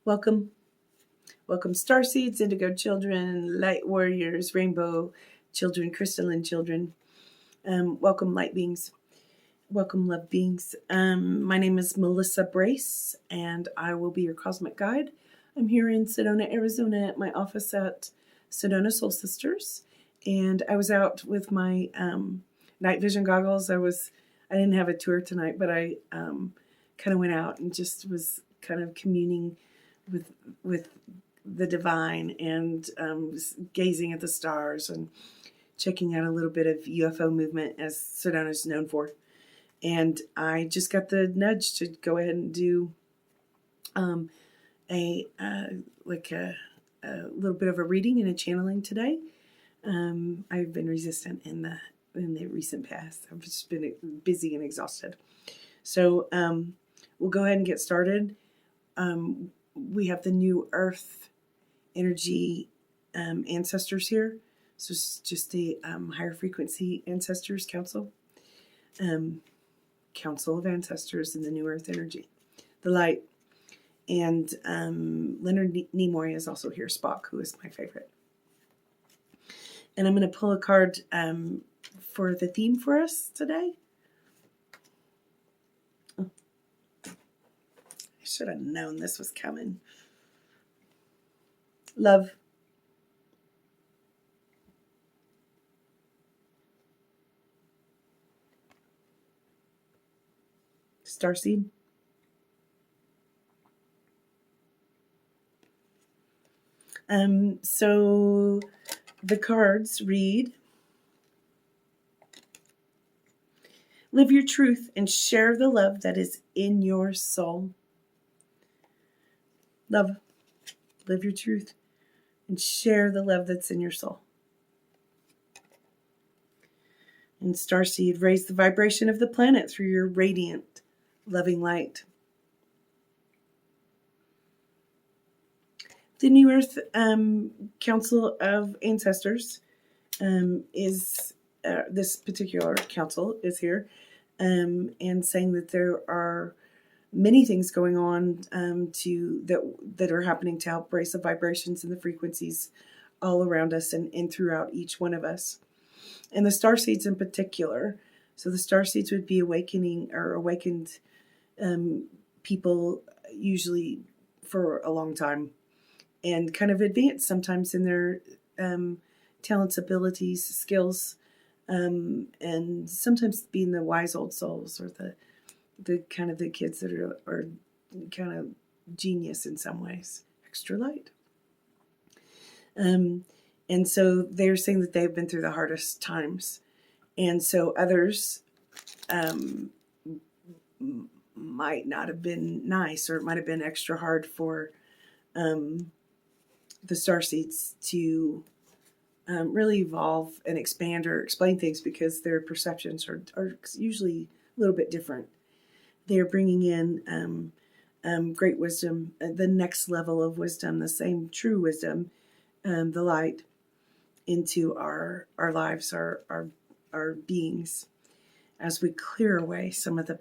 Welcome. Welcome, Starseeds, Indigo Children, Light Warriors, Rainbow Children, Crystalline Children. Welcome, Light Beings. Welcome, Love Beings. My name is Melissa Brace, and I will be your Cosmic Guide. I'm here in Sedona, Arizona at my office at Sedona Soul Sisters. And I was out with my night vision goggles. I didn't have a tour tonight, but I kind of went out and just was kind of communing with the divine and gazing at the stars and checking out a little bit of UFO movement, as Sedona is known for. And I just got the nudge to go ahead and do a little bit of a reading and a channeling today. I've been resistant in the recent past. I've just been busy and exhausted. So we'll go ahead and get started. We have the new Earth energy ancestors here. So it's just the higher frequency ancestors council. Council of Ancestors in the New Earth Energy, the light. And Leonard Nimoy is also here, Spock, who is my favorite. And I'm going to pull a card for the theme for us today. Oh. I should have known this was coming. Love. Starseed. So the cards read, live your truth and share the love that is in your soul. Love. Live your truth and share the love that's in your soul. And Starseed, raise the vibration of the planet through your radiant, loving light. The New Earth Council of Ancestors is this particular council is here and saying that there are many things going on that are happening to help raise the vibrations and the frequencies all around us and throughout each one of us. And the starseeds in particular. So the starseeds would be awakening or awakened people usually for a long time and kind of advanced sometimes in their talents, abilities, skills, and sometimes being the wise old souls or the kind of the kids that are kind of genius in some ways, extra light. And so they're saying that they've been through the hardest times. And so others might not have been nice, or it might have been extra hard for the starseeds to really evolve and expand or explain things because their perceptions are usually a little bit different. They're bringing in great wisdom, the next level of wisdom, the same true wisdom, the light, into our lives, our beings, as we clear away some of the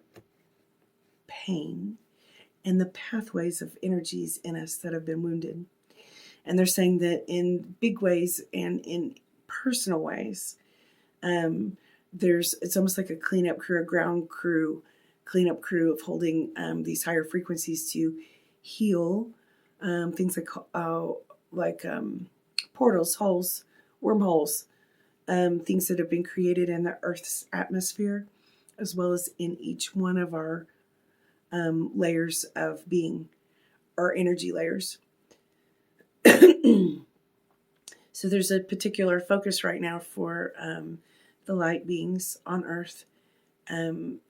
pain and the pathways of energies in us that have been wounded. And they're saying that in big ways and in personal ways, it's almost like a cleanup crew, a ground crew, cleanup crew of holding these higher frequencies to heal things like portals, holes, wormholes, things that have been created in the Earth's atmosphere, as well as in each one of our layers of being, our energy layers. So there's a particular focus right now for the light beings on Earth,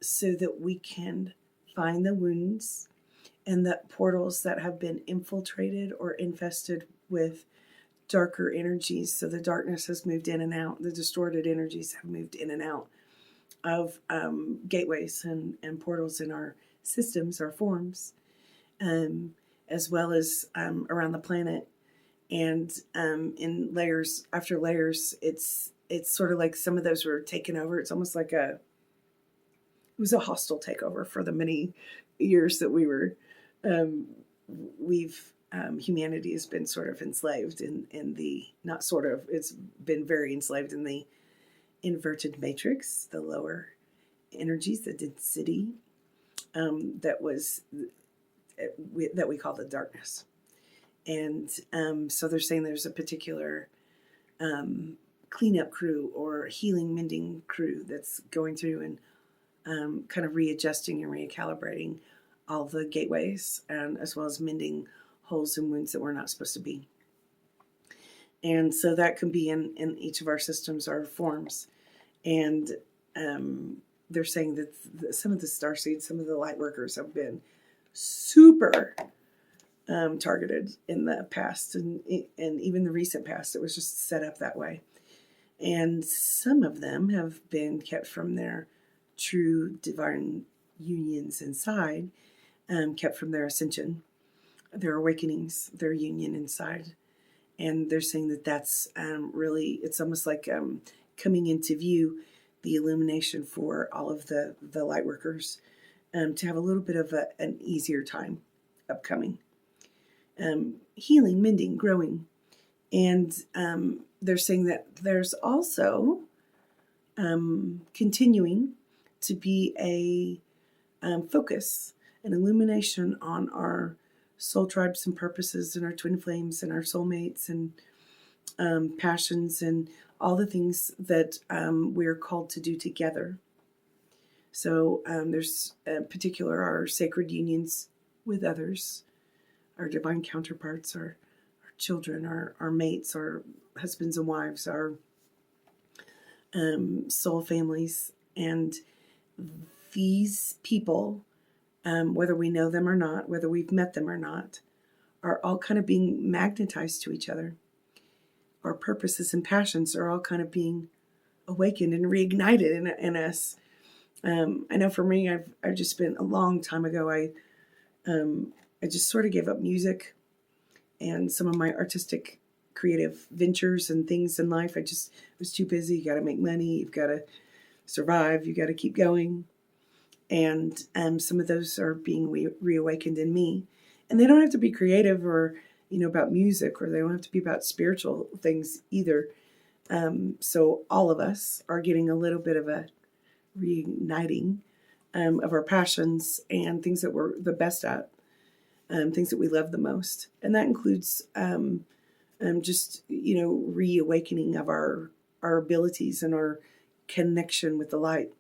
so that we can find the wounds and the portals that have been infiltrated or infested with darker energies. So the darkness has moved in and out. The distorted energies have moved in and out of gateways and portals in our systems, our forms, as well as around the planet. And in layers after layers, it's sort of like some of those were taken over. It's almost like it was a hostile takeover for the many years that we've humanity has been sort of enslaved in the, not sort of, it's been very enslaved in the inverted matrix, the lower energies, the density that was that we call the darkness. And so they're saying there's a particular cleanup crew or healing, mending crew that's going through and kind of readjusting and recalibrating all the gateways, and as well as mending holes and wounds that were not supposed to be. And so that can be in each of our systems, our forms. And they're saying that some of the starseeds, some of the light workers have been super targeted in the past, and even the recent past. It was just set up that way. And some of them have been kept from their true divine unions inside, kept from their ascension, their awakenings, their union inside. And they're saying that that's really, it's almost like coming into view, the illumination for all of the light workers to have a little bit of an easier time upcoming. Healing, mending, growing. And they're saying that there's also continuing to be a focus, an illumination on our soul tribes and purposes and our twin flames and our soulmates and passions and all the things that we're called to do together. So there's particular our sacred unions with others, our divine counterparts, our children, our mates, our husbands and wives, our soul families. And these people, whether we know them or not, whether we've met them or not, are all kind of being magnetized to each other. Our purposes and passions are all kind of being awakened and reignited in us. I know for me, I've just been a long time ago. I just sort of gave up music and some of my artistic, creative ventures and things in life. I just was too busy. You got to make money. You've got to survive. You got to keep going. And some of those are being reawakened in me. And they don't have to be creative or, about music, or they don't have to be about spiritual things either. So all of us are getting a little bit of a reigniting of our passions and things that we're the best at, things that we love the most. And that includes just, reawakening of our abilities and our connection with the light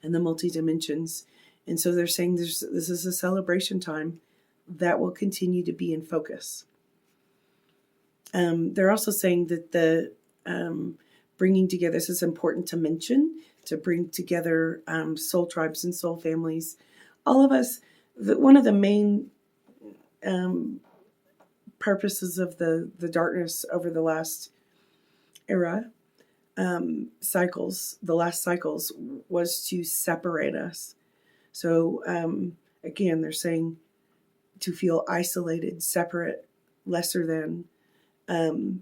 and the multidimensions. And so they're saying this is a celebration time that will continue to be in focus. They're also saying that the bringing together, this is important to mention, to bring together soul tribes and soul families. All of us, one of the main purposes of the darkness over the last era, cycles, the last cycles, was to separate us. So again, they're saying to feel isolated, separate, lesser than.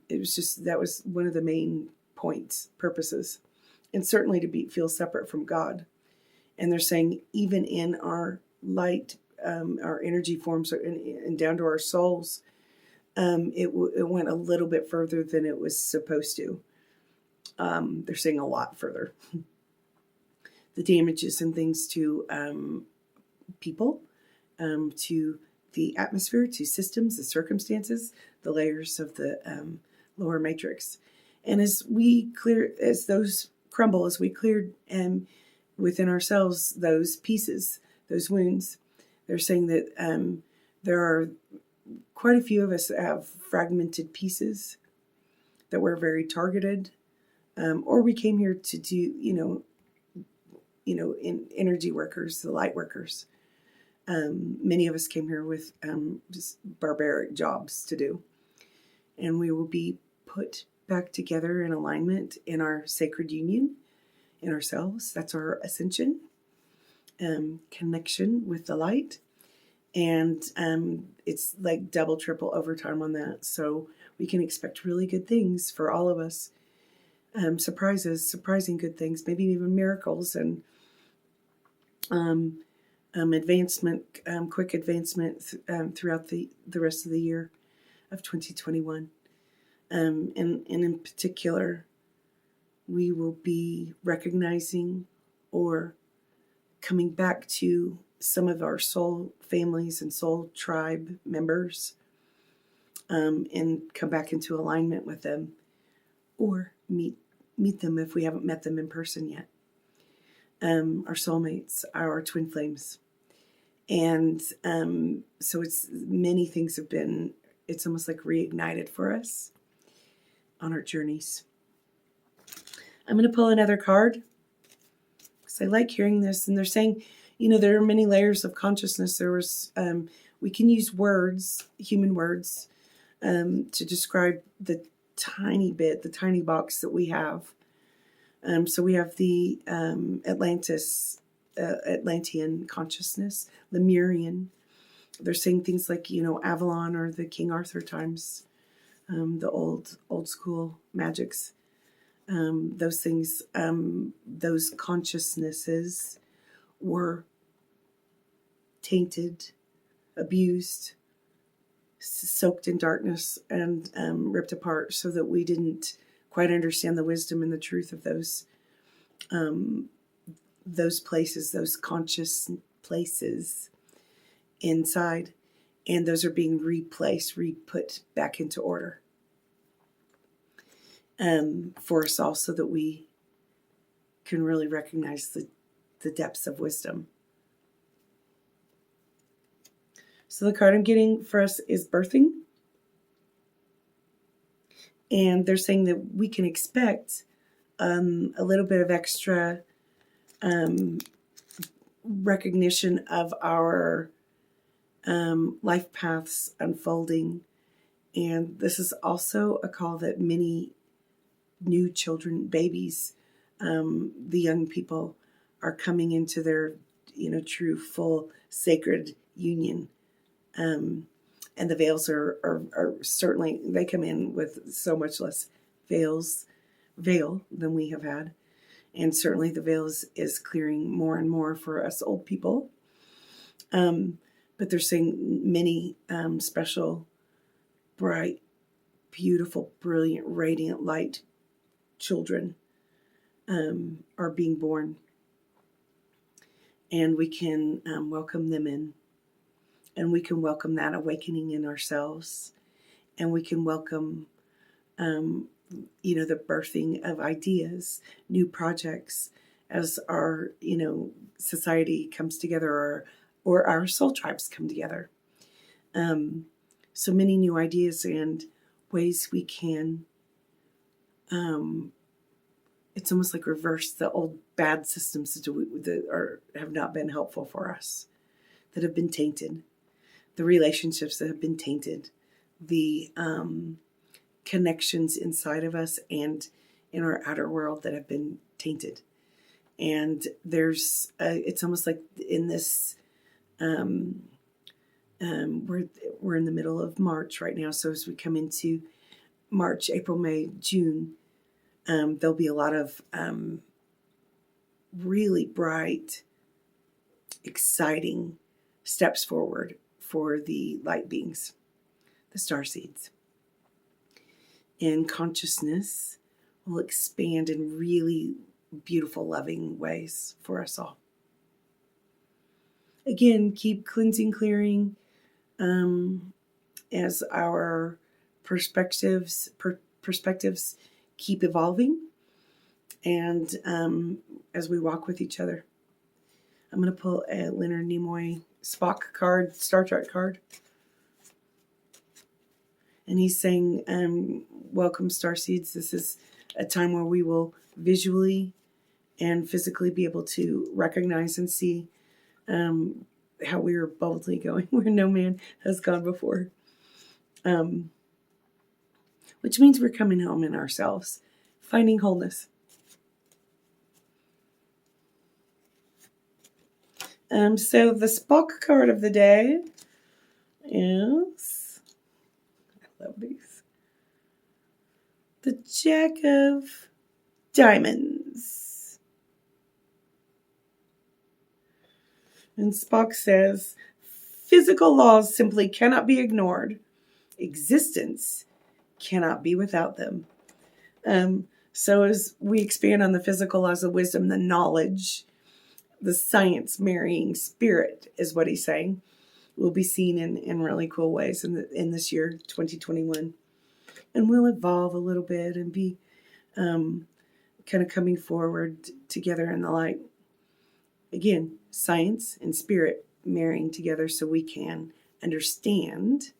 It was just, that was one of the main points, purposes, and certainly to feel separate from God. And they're saying even in our light, our energy forms, and down to our souls, it went a little bit further than it was supposed to. They're saying a lot further. The damages and things to people, to the atmosphere, to systems, the circumstances, the layers of the lower matrix. And as those crumble, as we cleared within ourselves those pieces, those wounds, they're saying that there are quite a few of us that have fragmented pieces that were very targeted, or we came here to do, in energy workers, the light workers. Many of us came here with just barbaric jobs to do. And we will be put back together in alignment in our sacred union, in ourselves. That's our ascension, connection with the light. And it's like double, triple overtime on that. So we can expect really good things for all of us. Surprises, surprising good things, maybe even miracles, and advancement, quick advancement throughout the rest of the year of 2021. And in particular, we will be recognizing or coming back to some of our soul families and soul tribe members, and come back into alignment with them, or meet them if we haven't met them in person yet. Our soulmates, our twin flames. And so it's many things have been, it's almost like reignited for us on our journeys. I'm going to pull another card because I like hearing this. And they're saying, there are many layers of consciousness. There was, we can use words, human words, to describe the tiny box that we have. So we have the Atlantean consciousness, Lemurian. They're saying things like, Avalon or the King Arthur times, the old school magics. Those things, those consciousnesses were tainted, abused, soaked in darkness, and ripped apart so that we didn't quite understand the wisdom and the truth of those places, those conscious places inside. And those are being re-put back into order for us all, so that we can really recognize the depths of wisdom. So the card I'm getting for us is birthing. And they're saying that we can expect a little bit of extra recognition of our life paths unfolding. And this is also a call that many new children, babies, the young people are coming into their, true, full, sacred union. And the veils are certainly, they come in with so much less veil than we have had. And certainly the veil is clearing more and more for us old people. But they're saying many special, bright, beautiful, brilliant, radiant light children are being born. And we can welcome them in. And we can welcome that awakening in ourselves. And we can welcome, the birthing of ideas, new projects, as our, society comes together, or our soul tribes come together. So many new ideas and ways we can, it's almost like reverse the old bad systems that have not been helpful for us, that have been tainted. The relationships that have been tainted, the connections inside of us and in our outer world that have been tainted. And there's, it's almost like in this, we're in the middle of March right now. So as we come into March, April, May, June, there'll be a lot of really bright, exciting steps forward for the light beings, the starseeds. And consciousness will expand in really beautiful, loving ways for us all. Again, keep cleansing, clearing, as our perspectives keep evolving, and as we walk with each other. I'm going to pull a Leonard Nimoy Spock card, Star Trek card. And he's saying, welcome, Starseeds. This is a time where we will visually and physically be able to recognize and see how we are boldly going where no man has gone before. Which means we're coming home in ourselves, finding wholeness. So the Spock card of the day is, I love these, the Jack of Diamonds. And Spock says, physical laws simply cannot be ignored. Existence cannot be without them. So as we expand on the physical laws of wisdom, the knowledge, the science marrying spirit is what he's saying, will be seen in really cool ways in this year, 2021. And we'll evolve a little bit and be kind of coming forward together in the light. Again, science and spirit marrying together so we can understand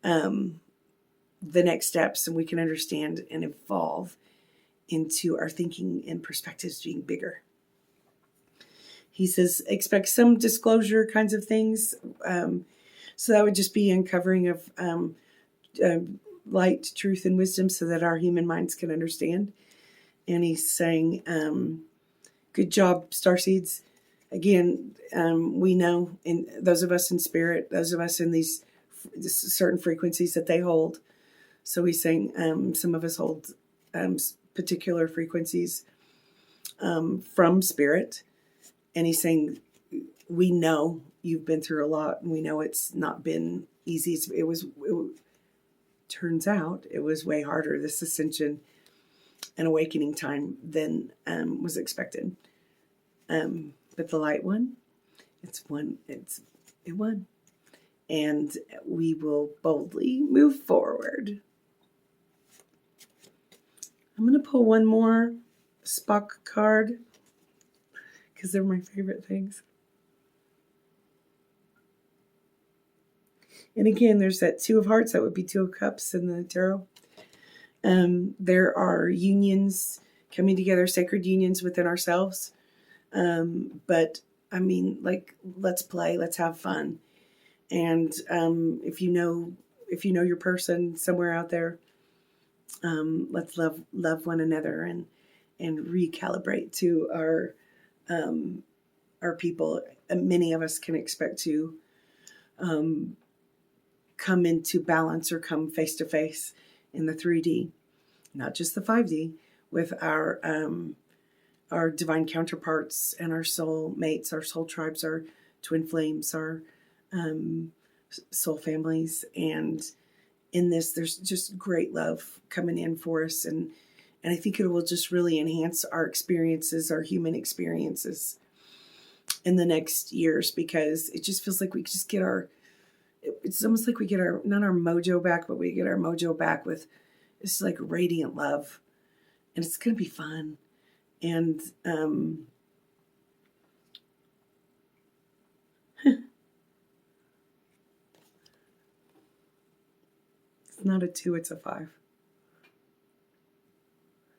the next steps, and we can understand and evolve into our thinking and perspectives being bigger. He says, expect some disclosure kinds of things. So that would just be uncovering of light, truth, and wisdom so that our human minds can understand. And he's saying, good job, Starseeds. Again, we know, in those of us in spirit, those of us in these certain frequencies that they hold. So he's saying some of us hold particular frequencies from spirit. And he's saying, we know you've been through a lot, and we know it's not been easy. It turns out it was way harder, this ascension and awakening time, than was expected. But the light one, it won. And we will boldly move forward. I'm going to pull one more Spock card because they're my favorite things. And again, there's that Two of Hearts. That would be Two of Cups in the tarot. There are unions coming together, sacred unions within ourselves. But I mean, like, let's play, let's have fun. And if you know your person somewhere out there, let's love one another and recalibrate to our people. Many of us can expect to come into balance or come face to face in the 3D, not just the 5D, with our divine counterparts and our soul mates, our soul tribes, our twin flames, our soul families. And in this, there's just great love coming in for us. And I think it will just really enhance our experiences, our human experiences in the next years, because it just feels like we just get it's almost like we get not our mojo back, but we get our mojo back with this like radiant love. And it's going to be fun. And it's not a 2, it's a 5.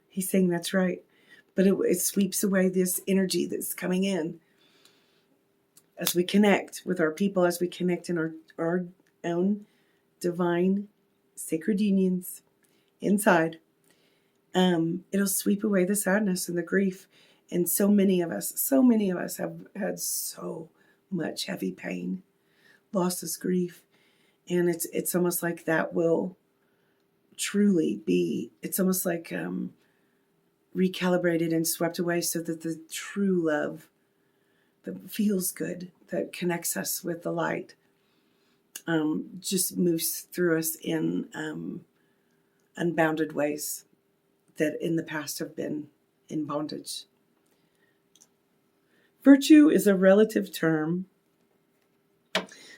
He's saying that's right. But it sweeps away this energy that's coming in as we connect with our people, as we connect in our own divine sacred unions inside. It'll sweep away the sadness and the grief. And so many of us have had so much heavy pain, losses, grief. And it's almost like that will truly be, it's almost like recalibrated and swept away so that the true love that feels good, that connects us with the light, just moves through us in unbounded ways that in the past have been in bondage. Virtue is a relative term.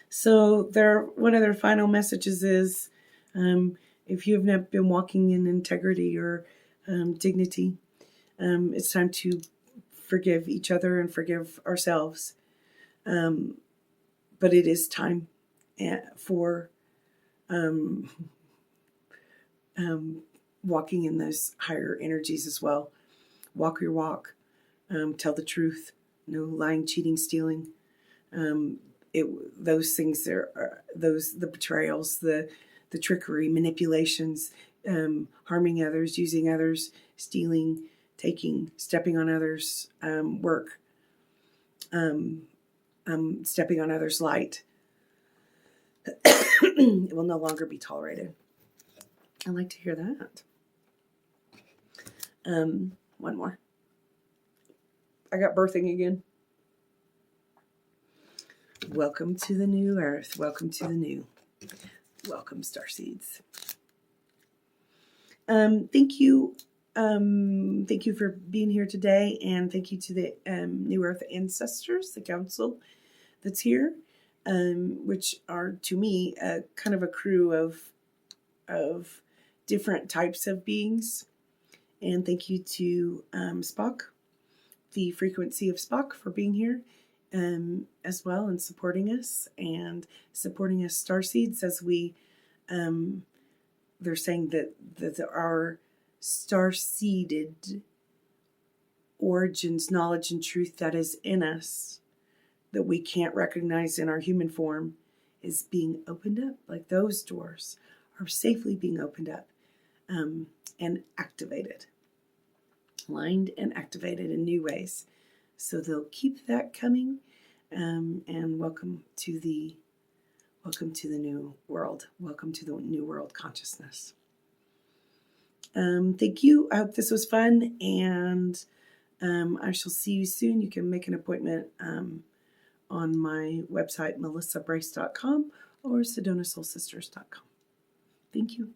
So one of their final messages is, if you have not been walking in integrity or dignity, it's time to forgive each other and forgive ourselves. But it is time for walking in those higher energies as well. Walk your walk. Tell the truth. No lying, cheating, stealing. Those things the betrayals, the trickery, manipulations, harming others, using others, stealing, taking, stepping on others' work, stepping on others' light. It will no longer be tolerated. I like to hear that. One more. I got birthing again. welcome to the new earth. Welcome to the new. Welcome, Starseeds. Thank you. Thank you for being here today, and thank you to the New Earth ancestors, the council that's here, which are to me kind of a crew of different types of beings. And thank you to Spock, the frequency of Spock, for being here as well, and supporting us Starseeds, as we they're saying that our star-seeded origins, knowledge, and truth that is in us that we can't recognize in our human form is being opened up. Like those doors are safely being opened up and activated, aligned and activated in new ways. So they'll keep that coming. And welcome to the new world. Welcome to the new world consciousness. Thank you. I hope this was fun, and I shall see you soon. You can make an appointment on my website, melissabrace.com or sedonasoulsisters.com. Thank you.